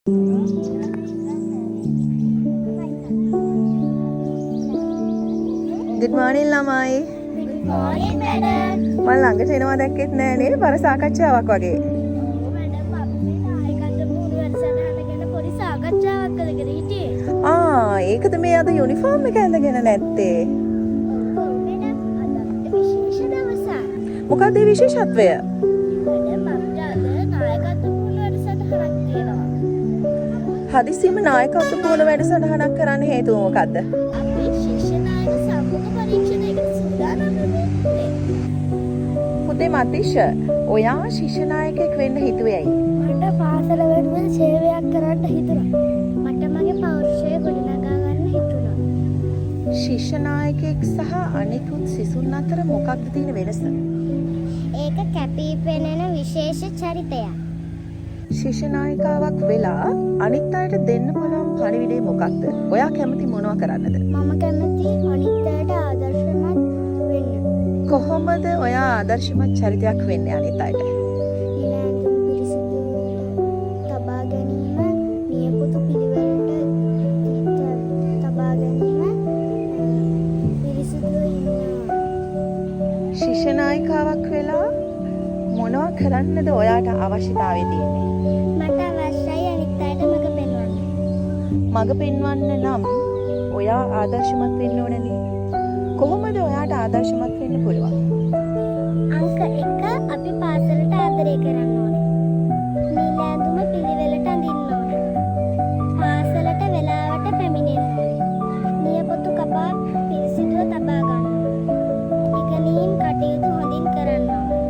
Good morning ළමයි. Good morning, madam. මම ළඟට එනවා දැක්කෙත් නෑ නේද? බර සාකච්ඡාවක් වගේ. ඔව් madam අපි නායකත්ව පුහුණු වැඩසටහන ගැන පොඩි සාකච්ඡාවක් කරගෙන හිටියේ. ඒකද මේ අද යුනිෆෝම් එක ඇඳගෙන නැත්තේ? ඔව් madam අද විශේෂ දවසක්. මොකක්ද ඒ විශේෂත්වය? madam අපිට අද නායකත්ව පුහුණු වැඩසටහනක් තියෙනවා. හදිසියෙම නායකත්ව පුහුණු වැඩසටහනක් කරන්න හේතුව මොකද්ද? අපි ශිෂ්‍ය නායක සම්මුඛ පරීක්ෂණයකට සූදානම් වෙන්නේ. පුතේ මතිෂ, ඔයා ශිෂ්‍ය නායකයෙක් වෙන්න හිතුවේ ඇයි? මට පාසල වෙනුවෙන් සේවයක් කරන්න හිතුණා. මට මගේ පෞරුෂය ගොඩනගා ගන්න හිතුණා. ශිෂ්‍ය නායකයෙක් සහ අනිකුත් සිසුන් අතර මොකක්ද තියෙන වෙනස? ඒක කැපී පෙනෙන විශේෂ චරිතයක්. ශිෂ්‍ය නායිකාවක් වෙලා අනිත් අයට දෙන්න පුළුවන් පණිවිඩය මොකක්ද? ඔයා කැමති මොනවා කරන්නද? මම කැමති අනිත් අයට ආදර්ශමත් වෙන්න. කොහොමද ඔයා ආදර්ශමත් චරිතයක් වෙන්නේ අනිත් අයට? ඊළඟ පිරිසිදු තබා ගැනීම, නියපොතු පිළිවෙලට තබා ගැනීම, පිරිසිදු ඉන්නවා. ශිෂ්‍ය නායිකාවක් වෙලා මොනවා කරන්නද ඔයාට අවශ්‍යතාවය තියෙන්නේ? මට අවශ්‍යයි අනිත් අයට මඟ පෙන්වන්න. මඟ පෙන්වන්න නම් ඔයා ආදර්ශමත් වෙන්න ඕනනේ. කොහොමද ඔයාට ආදර්ශමත් වෙන්න පුළුවන්? අංක 1 අපි පාසලට ආදරය කරන්න ඕනේ. නිල ඇඳුම පිළිවෙලට අඳින්න ඕනේ. පාසලට වෙලාවට පැමිණෙන්න ඕනේ. නියපොතු කපා පිරිසිදුව තබා ගන්න ඕනේ. ඉගෙනීම් කටයුතු හොඳින් කරන්න ඕනේ.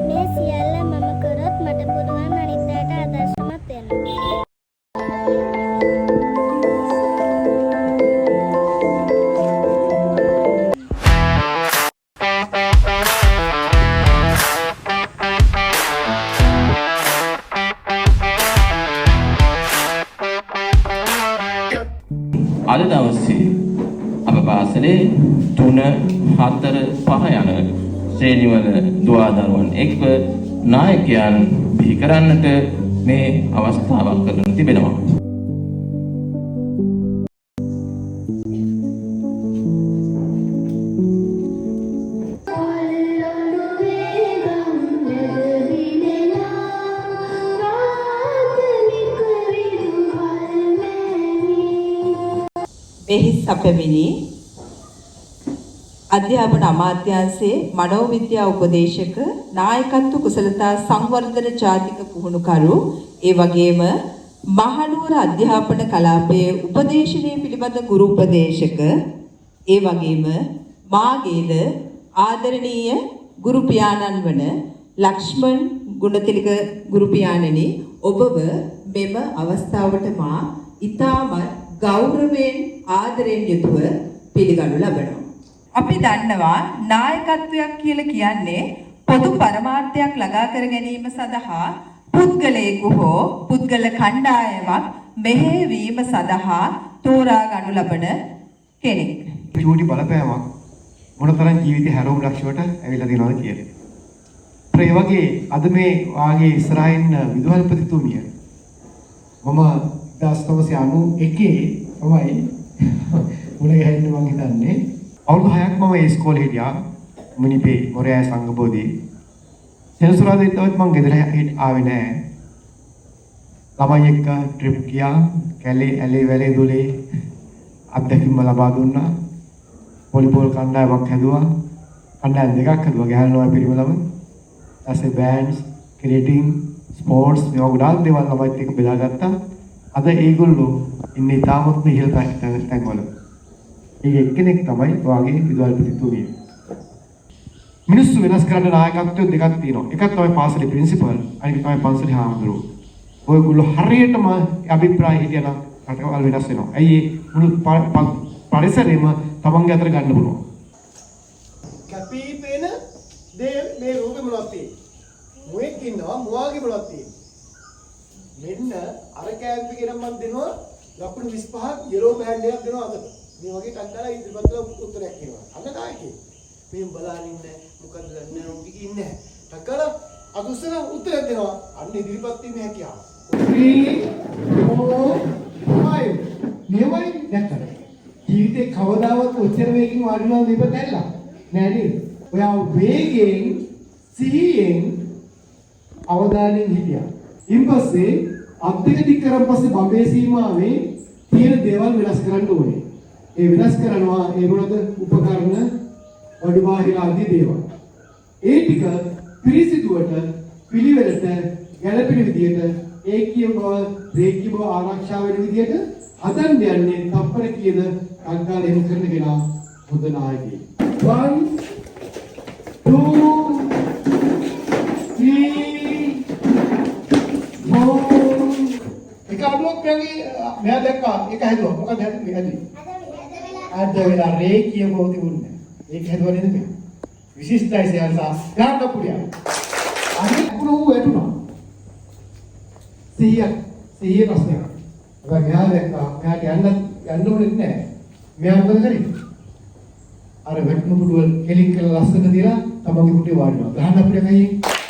මේ සියල්ල මම කරොත් මට පුළුවන් අනිත් අයට ආදර්ශමත් වෙන්න. අද දවසේ අප පාසලේ 3, 4, 5 යන ශ්‍රේණිවල දුවදරුවන් එක්ව නායකයන් බිහි කරන්නට මේ අවස්ථාවක් කරගෙන තිබෙනවා. මෙහි සැපවිනි අධ්‍යාපන අමාත්‍යාංශයේ මනෝවිද්‍යා උපදේශක නායකත්ව කුසලතා සංවර්ධන ජාතික පුහුණුකරු ඒ වගේම මහනුවර අධ්‍යාපන කලාපයේ උපදේශනීය පිළිබඳ ගුරු උපදේශක ඒ වගේම මාගේද ආදරණීය ගුරු පියාණන් වන ලක්ෂ්මන් ගුණතිලක ගුරු පියාණනි ඔබව මෙම අවස්ථාවට මා ඉතාමත් ගෞරවයෙන් ආදරයෙන් යුතුව පිළිගනු ලබනවා. අපි දන්නවා නායකත්වයක් කියලා කියන්නේ පොදු පරමාර්ථයක් ළඟා කර ගැනීම සඳහා පුද්ගලයෙකු හෝ පුද්ගල කණ්ඩායමක් මෙහෙයවීම සඳහා තෝරා ගනු ලබන කෙනෙක්. චූටි බලපෑමක් මොනතරම් ජීවිතේ හැරවුම් ලක්ෂයට ඇවිල්ලා තියෙනවද කියලා. ඒ වගේ අද මේ වාගේ ඉස්සරහින් විදුහල්පතිතුමිය මම 1991 තමයි මුල ගහන්නේ මං හිතන්නේ අවුරුදු 6ක් මම ඒ ඉස්කෝලේ හිටියා මුනිපේ මොරයාය සංඝබෝධි සෙනසුරාදා ඉතවත් මං ගෙදර ආවේ නෑ ළමයි එක්ක ට්‍රිප් ගියා කැලේ ඇලේ වැලේ දුලේ අත්දැකීම් ලබා දුන්නා වොලිබෝල් කණ්ඩායමක් හැදුවා කණ්ඩායම් දෙකක් හැදුවා ගෑනුලා පිරිමි ළමයි ඊපස්සේ බෑන්ඩ්ස් ක්‍රිකටින් ස්පෝර්ට්ස් මේවා ගොඩාක් දේවල් ළමයිත් එක්ක බෙදාගත්තා අද ඒගොල්ලෝ ඉන්නේ තාමත් ඉහළ තැන්වල. ඒක එක්කෙනෙක් තමයි වාගේ විදුහල්පතිතුමිය. මිනිස්සු වෙනස් කරන්න නායකත්වය දෙකක් තියෙනවා. එකක් තමයි පාසලේ ප්‍රින්සිපල්, අනික තමයි පන්සලේ හාමුදුරුවෝ. ඔයගොල්ලෝ හරියටම අභිප්‍රාය හිටියනම් රටවල් වෙනස් වෙනවා. ඇයි මුළු පරිසරෙම තමන්ගේ අතට ගන්න පුළුවන්. කැපී පෙනෙන දේ මේ රූපේ මොනවද තියෙන්නේ? මුවෙක් ඉන්නවා, මුවාගේ මොනවද තියෙන්නේ? මෙන්න අර කෑම්පි කියන මම දෙනවා ලකුණු 25ක් යෙලෝ බෑන්ඩ් එකක් දෙනවා අතට. මේ වගේ කන්දලා ඉදිරිපත්ල උත්තරයක් කියනවා. අන්න නායකයෙක්. මේ බලන්න ඉන්නේ මොකද දන්නේ නැහැ උඹ ඉන්නේ. ටකල අදුස්සන උත්තරයක් දෙනවා. අන්න ඉදිරිපත් වීමේ හැකියාව. ඔච්චර වේගකින් වාඩි වෙනවා දීප දැල්ලා. නෑ නේද? ඔයා වේගයෙන් සිහියෙන් අවධානයෙන් හිටියා. ඊපස්සේ අත් දෙක දික් කරන් පස්සේ බඹේ සීමාවේ තියෙන දේවල් වෙනස් කරන්න ඕනේ. ඒ වෙනස් කරනවා ඒ මොනද උපකරණ වඩු බාහිර ආදී දේවල්. ඒ ටික පිරිසිදුවට පිළිවෙලට ගැළපෙන විදිහට ඒකීය බව රේඛීය බව ආරක්ෂා වෙන විදිහට හදන්න යන්නේ තප්පර කීයද අංකාල එහෙම කරන කෙනා හොඳ නායකයෙක්. 1 2 3 4 එක අඩුවක් මෙයා දැක්කා ඒක හැදුවා මොකද හැදුවේ අද වෙලා රේඛීය බව තිබුණේ ඒක හැදුවා නේද මේ විශිෂ්ටයි සයන්සා ගන්න පුරියා අනිත් කුණු වැටුණා 100 ප්‍රශ්නයක් ඔබ මෙයා දැක්කා මෙයාට යන්න ඕනේ නැහැ මෙයා මොකද කරේ අර වැටුණු පුඩුවල් කෙලින් කරලා ලස්සනට තියලා තමන්ගේ පුටේ වාඩිනවා ගහන්න පුරියා කයියෙන්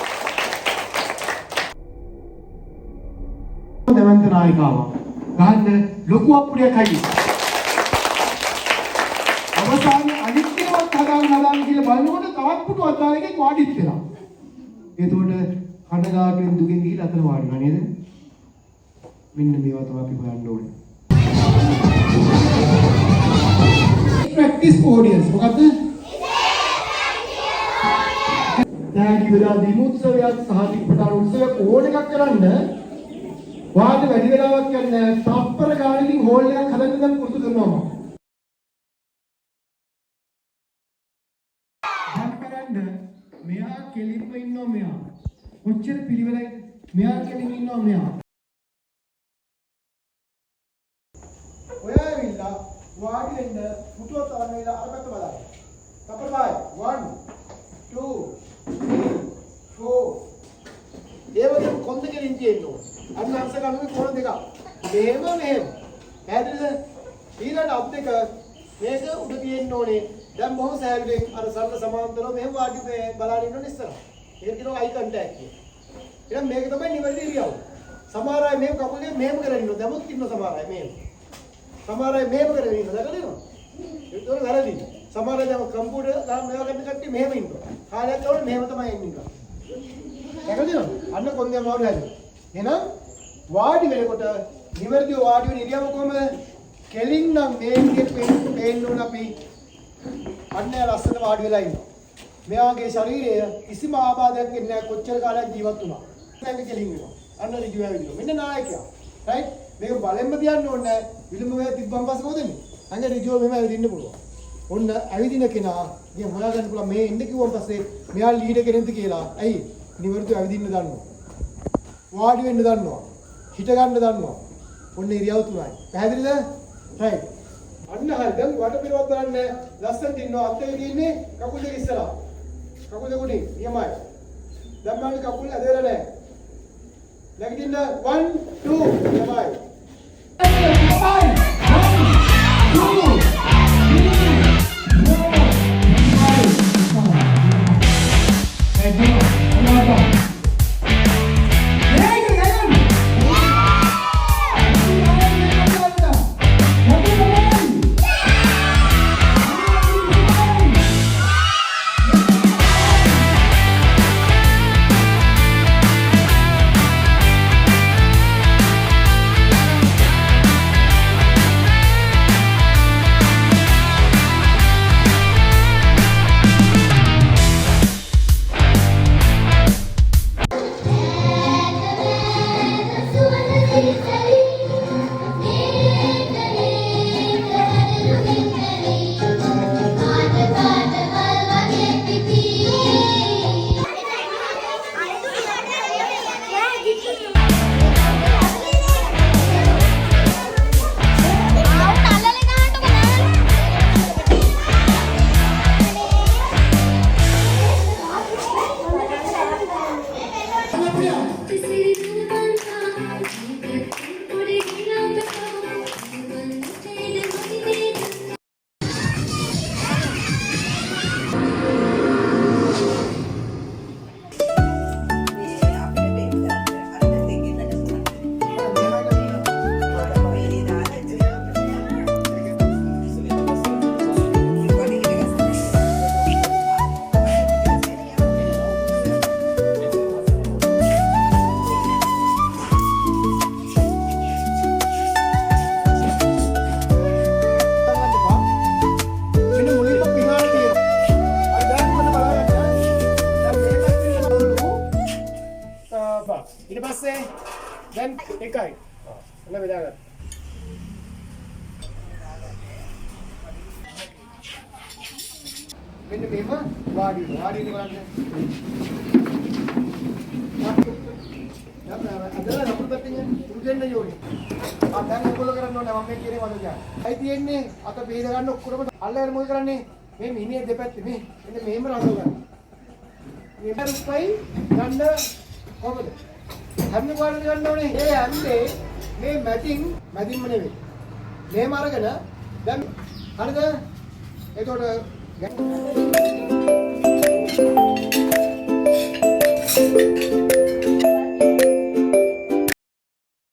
දෙවන්ත නායිකාව ගහන්න ලොකු අපුඩියක් හයි අවසානයේ අනිත්‍යවත් හදාන්න කියලා බලනකොට තවත් පුටුවක් දාලා එකෙක් වාඩිත් වෙනවා එතකොට කනගාටුවෙන් දුකින් ගිහිල්ලා අතන වාඩිනවා නේද මෙන්න මේවා තමයි අපි හොයන්න ඕනේ ප්‍රැක්ටිස් ඔඩියන්ස් මොකද්ද දැන් ඉවලා දිනුත්සවයක් සහ දීපදාන උත්සවයක් ඕන එකක් කරන්න වාද වැඩි වෙලාවක් යන්නේ තප්පර ගානකින් හෝල් එකක් හදන්න දැන් පුරුදු කරනවා මම. දැන් බලන්න මෙයා කෙලින්ම ඉන්නවා මෙයා. කොච්චර පිළිවෙලයිද? මෙයා කෙලින් ඉන්නවා මෙයා. ඔයා ඇවිල්ලා වාඩි වෙන්න පුටුව තරම් වෙලා අර පැත්ත බලන්න. තප්පර 5 1 2 3 4 ඒ වගේ කොන්ද කෙලින් තියෙනවා. අන්න අංශ ගණනේ කොන දෙකක්. මෙහෙම. පැහැදිලිද? ඊළඟ අත් දෙක මේක උඩ තියෙන්න ඕනේ. දැන් බොහොම සෑහලුවෙන් අර සරල සමාන්තරව මෙහෙම වාඩි බලාගෙන ඉන්න ඕනේ ඉස්සරහ. ඒක කියනවා අයි කන්ටැක්ට් කියලා. එහෙනම් මේක තමයි නිවැරදි ඉරියව්ව. සමහර අය මේක කකුල් දෙක මෙහෙම කරගෙන ඉන්නවා. දැමුත් ඉන්න සමහර අය මෙහෙම. සමහර අය මෙහෙම කරගෙන ඉන්නවා. දැකලා තියෙනවද? ඒක උඩ වැරදි. සමහර අය දැන් කම්පියුටර් ගාන මේවා ගන්න කට්ටිය මෙහෙම ඉන්නවා. කාලයක් යනකොට මෙහෙම තමයි ඉන්නේ. දැකලා තියෙනවද? අන්න කොන්දේ මාරු හැදෙනවා. එහෙනම් වාඩි වෙනකොට නිවර්දිව වාඩි වෙන ඉරියව්ව කොහමද? කෙලින් නම් මේ විදිහට පේන්න ඕන අපි. අන්න ලස්සන වාඩි වෙලා ඉන්නවා. මෙයාගේ ශරීරය කිසිම ආබාධයක් වෙන්නේ නැහැ කොච්චර කාලයක් ජීවත් වුණා. දැන් කෙලින් වෙනවා. අන්න ඍජුව ඇවිදිනවා. මෙන්න නායකයා. රයිට්? මේක බලෙන්ම තියන්න ඕනේ නැහැ. විලුඹ වේ තිබ්බන් පස්සේ මොකද වෙන්නේ? අන්න ඍජුව මෙහෙම ඇවිදින්න පුළුවන්. ඔන්න ඇවිදින කෙනා ඉතින් හොයාගන්න පුළුවන් මේ එන්න කිව්වන් පස්සේ මෙයා ලීඩර් කෙනෙක්ද කියලා. ඇයි? නිවර්දිව ඇවිදින්න දන්නවා. වාඩි වෙන්න දන්නවා. හිට ගන්න දන්නවා. ඔන්න ඉරියව් තුනයි. පැහැදිලිද? right. අන්න හරි. දැන් වට පිරවත් බලන්න ලස්සනට ඉන්නවා. අත් දෙක තියෙන්නේ කකුල් දෙක ඉස්සරහා. කකුල් දෙක උඩින්. නියමයි. දැන් බලන්න කකුල් ඇදලා නැහැ. නැගිටින්න 1 2 නියමයි. 1 එන්න බෙදාගන්න. මෙන්න මෙහෙම වාඩි වෙන්න බලන්න. අදලා අපුල් පැත්තෙන් උදෙන්න යෝනි. දැන් ඔයගොල්ලෝ කරන්න ඕනේ මම මේ කියන්නේ වද ගන්න. අයි තියෙන්නේ අත බේද ගන්න ඔක්කොම අල්ලගෙන මොකද කරන්නේ? මේ මිනිහේ දෙපැත්තේ මේ මෙන්න මෙහෙම රඳව ගන්න. මේ රුප්පයි ගන්න කොහොමද? හැම පාරම ගන්න ඕනේ. ඒ හැන්නේ මේ මැදින්ම නෙවෙයි. මෙහෙම අරගෙන දැන් හරිද? එතකොට